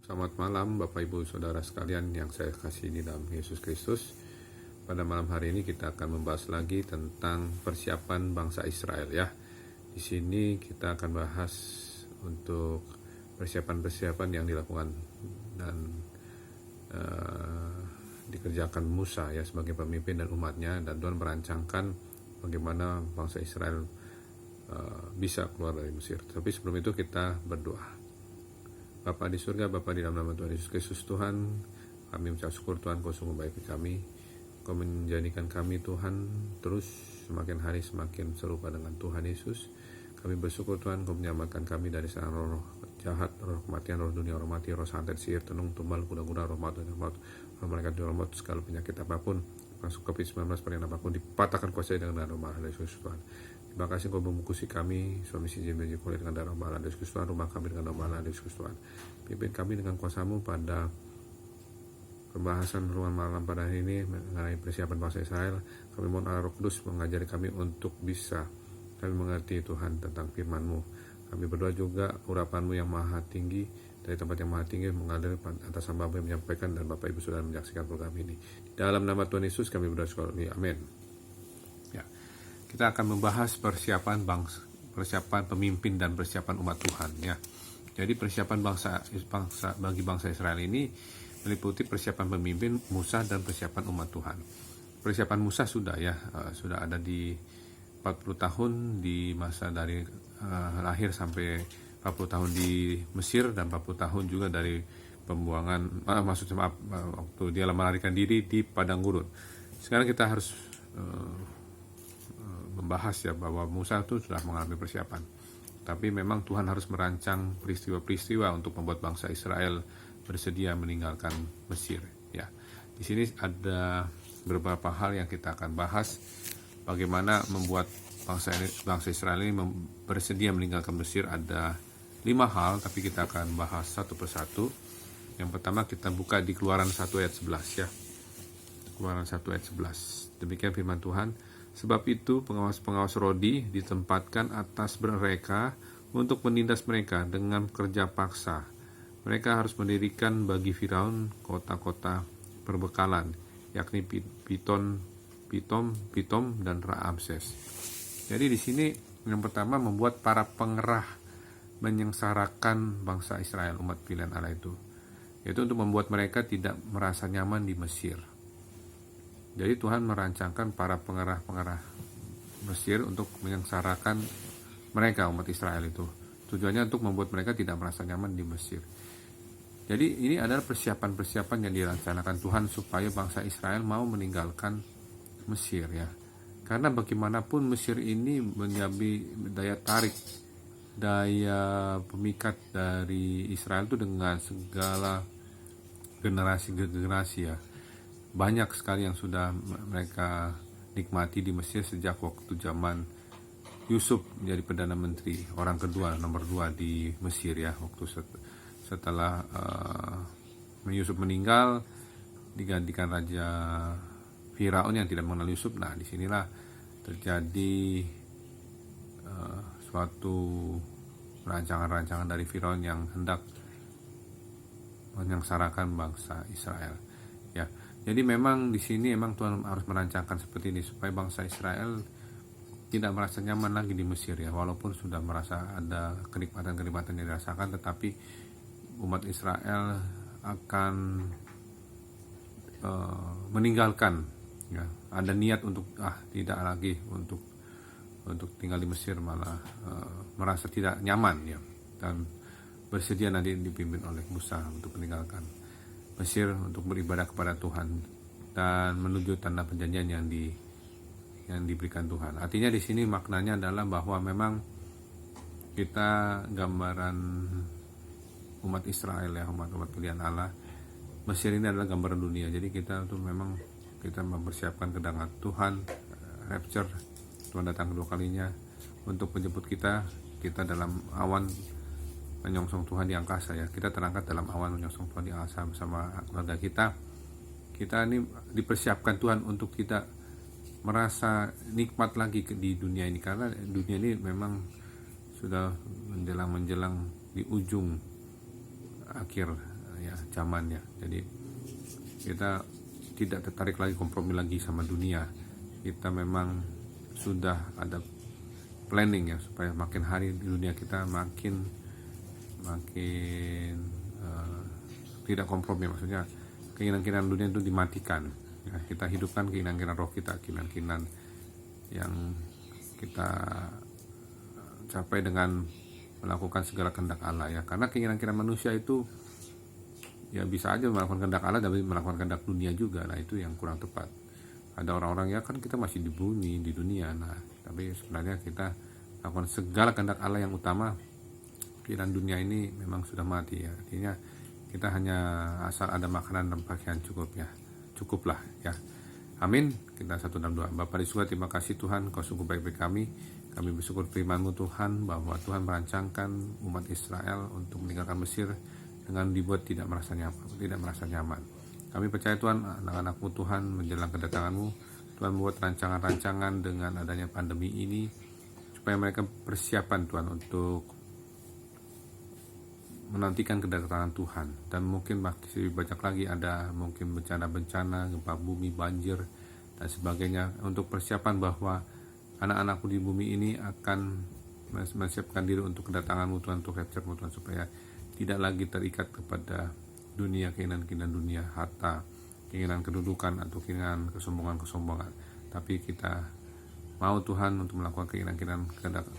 Selamat malam Bapak Ibu Saudara sekalian yang saya kasih di dalam Yesus Kristus. Pada malam hari ini kita akan membahas lagi tentang persiapan bangsa Israel ya. Di sini kita akan bahas untuk persiapan-persiapan yang dilakukan dan dikerjakan Musa ya sebagai pemimpin dan umatnya, dan Tuhan merancangkan bagaimana bangsa Israel bisa keluar dari Mesir. Tapi sebelum itu kita berdoa. Bapa di surga, Bapa di dalam nama Tuhan Yesus Kristus, Tuhan, kami mengucap syukur Tuhan, Kau sungguh baik bagi kami. Kau menjadikan kami Tuhan terus semakin hari semakin serupa dengan Tuhan Yesus. Kami bersyukur Tuhan, Kau menyelamatkan kami dari serangan roh jahat, roh kematian, roh dunia, roh mati, roh santet, sihir, tenung, tumbal, kuda-kuda, roh maut, roh malaikat, roh maut, segala penyakit apapun, masuk COVID-19, varian apapun, dipatahkan kuasai dengan darah mahal Yesus Tuhan. Terima kasih Kau membungkusi kami, suami si jembeli kulit dengan darah mahal Yesus Tuhan, rumah kami dengan darah mahal Yesus Tuhan. Pimpin kami dengan kuasa-Mu pada pembahasan ruang malam pada hari ini mengenai persiapan bangsa Israel. Kami mohon Allah Roh Kudus mengajari kami untuk bisa kami mengerti Tuhan tentang firman-Mu. Kami berdoa juga urapan-Mu yang maha tinggi dari tempat yang maha tinggi mengalir atas hamba-Mu yang menyampaikan dan Bapak Ibu Saudara menyaksikan program ini. Di dalam nama Tuhan Yesus kami berdoa sekali. Amin. Ya. Kita akan membahas persiapan pemimpin dan persiapan umat Tuhan ya. Jadi persiapan bagi bangsa Israel ini meliputi persiapan pemimpin Musa dan persiapan umat Tuhan. Persiapan Musa sudah sudah ada di 40 tahun di masa dari lahir sampai 40 tahun di Mesir, dan 40 tahun juga dari pembuangan waktu dia melarikan diri di padang gurun. Sekarang kita harus membahas ya bahwa Musa itu sudah mengalami persiapan. Tapi memang Tuhan harus merancang peristiwa-peristiwa untuk membuat bangsa Israel bersedia meninggalkan Mesir ya. Di sini ada beberapa hal yang kita akan bahas bagaimana membuat bangsa Israel ini bersedia meninggalkan Mesir. Ada 5 hal, tapi kita akan bahas satu persatu. Yang pertama kita buka di Keluaran 1 ayat 11 ya. Keluaran 1 ayat 11. Demikian firman Tuhan. Sebab itu pengawas-pengawas rodi ditempatkan atas mereka untuk menindas mereka dengan kerja paksa. Mereka harus mendirikan bagi Firaun kota-kota perbekalan, yakni Pitom, dan Raamses. Jadi di sini yang pertama membuat para pengerah menyengsarakan bangsa Israel, umat pilihan Allah itu, yaitu untuk membuat mereka tidak merasa nyaman di Mesir. Jadi Tuhan merancangkan para pengerah-pengerah Mesir untuk menyengsarakan mereka, umat Israel itu. Tujuannya untuk membuat mereka tidak merasa nyaman di Mesir. Jadi ini adalah persiapan-persiapan yang direncanakan Tuhan supaya bangsa Israel mau meninggalkan Mesir ya. Karena bagaimanapun Mesir ini menjadi daya tarik, daya pemikat dari Israel itu dengan segala generasi ya. Banyak sekali yang sudah mereka nikmati di Mesir sejak waktu zaman Yusuf menjadi Perdana Menteri, orang kedua, nomor 2 di Mesir ya. Waktu setelah Yusuf meninggal, digantikan Raja Firaun yang tidak mengenal Yusuf. Nah, disinilah terjadi suatu rancangan-rancangan dari Firaun yang hendak menyengsarakan bangsa Israel ya. Jadi memang di sini Tuhan harus merancangkan seperti ini supaya bangsa Israel tidak merasa nyaman lagi di Mesir ya. Walaupun sudah merasa ada kenikmatan-kenikmatan yang dirasakan, tetapi umat Israel akan meninggalkan ya. Ada niat untuk tidak lagi untuk tinggal di Mesir, malah merasa tidak nyaman ya, dan bersedia nanti dipimpin oleh Musa untuk meninggalkan Mesir untuk beribadah kepada Tuhan dan menuju tanah perjanjian yang diberikan Tuhan. Artinya di sini maknanya adalah bahwa memang kita gambaran umat Israel ya, umat pilihan Allah. Mesir ini adalah gambaran dunia. Jadi kita tuh memang kita mempersiapkan kedatangan Tuhan, rapture, Tuhan datang kedua kalinya untuk menjemput kita dalam awan menyongsong Tuhan di angkasa ya. Kita terangkat dalam awan menyongsong Tuhan di angkasa bersama keluarga kita. Kita ini dipersiapkan Tuhan untuk kita merasa nikmat lagi di dunia ini, karena dunia ini memang sudah menjelang di ujung akhir ya zamannya. Jadi kita tidak tertarik lagi kompromi lagi sama dunia. Kita memang sudah ada planning ya, supaya makin hari di dunia kita makin tidak kompromi, maksudnya keinginan-keinginan dunia itu dimatikan ya, kita hidupkan keinginan-keinginan roh kita, keinginan-keinginan yang kita capai dengan melakukan segala kehendak Allah ya. Karena keinginan-keinginan manusia itu ya bisa aja melakukan kehendak Allah tapi melakukan kehendak dunia juga. Nah itu yang kurang tepat. Ada orang-orang ya kan kita masih di bumi, di dunia, nah tapi sebenarnya kita lakukan segala kehendak Allah yang utama. Keinginan dunia ini memang sudah mati ya, artinya kita hanya asal ada makanan dan pakaian cukuplah ya. Amin. Kita satu dalam doa. Bapa di surga, terima kasih Tuhan, Kau sungguh baik bagi kami bersyukur firman-Mu Tuhan, bahwa Tuhan merancangkan umat Israel untuk meninggalkan Mesir dengan dibuat tidak merasa nyaman. Kami percaya Tuhan, anak-anak-Mu Tuhan menjelang kedatangan-Mu, Tuhan membuat rancangan-rancangan dengan adanya pandemi ini, supaya mereka persiapan Tuhan untuk menantikan kedatangan Tuhan. Dan mungkin masih banyak lagi ada mungkin bencana-bencana, gempa bumi, banjir dan sebagainya, untuk persiapan bahwa anak-anakku di bumi ini akan menyiapkan diri untuk kedatangan-Mu Tuhan, untuk rapture-Mu Tuhan, supaya tidak lagi terikat kepada dunia, keinginan-keinginan dunia, harta, keinginan kedudukan atau keinginan kesombongan. Tapi kita mau Tuhan untuk melakukan keinginan-keinginan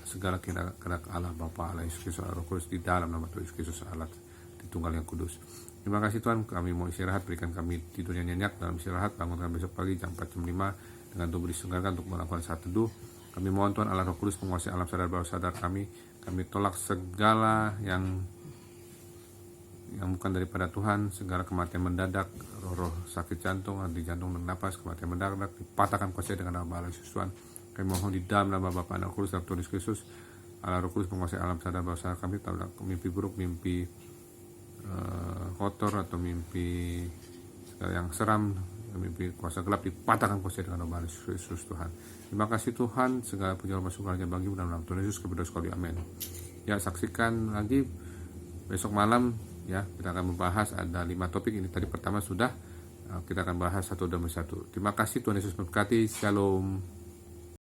segala kehendak Allah Bapa, Allah Yesus Kristus, Roh Kudus, di dalam nama Tuhan Yesus Kristus Allah di Tunggal yang Kudus. Terima kasih Tuhan, kami mau istirahat, berikan kami tidur yang nyenyak dalam istirahat, bangunkan besok pagi jam 4 jam 5 dengan tubuh disegarkan untuk melakukan saat teduh. Kami mohon Tuhan Allah Roh Kudus menguasai alam sadar bawah sadar kami tolak segala yang bukan daripada Tuhan, segala kematian mendadak, roh sakit jantung, henti jantung dan napas, kematian mendadak dipatahkan kuasa dengan nama Allah Yesus Tuhan. Kami mohon di dalam nama Bapa, Anak, Roh Kudus, dalam Tuhan Yesus Kristus, Allah Roh Kudus menguasai alam sadar bawah sadar kami, tak mimpi buruk, mimpi kotor atau mimpi yang seram, mimpi kuasa gelap dipatahkan kuasa dengan nama Yesus Tuhan. Terima kasih Tuhan, segala puji dan syukur hanya bagi dalam nama Tuhan Yesus, kepada sekali amin. Ya, saksikan lagi besok malam ya, kita akan membahas ada 5 topik. Ini tadi pertama sudah, kita akan bahas satu demi satu. Terima kasih, Tuhan Yesus memberkati. Shalom.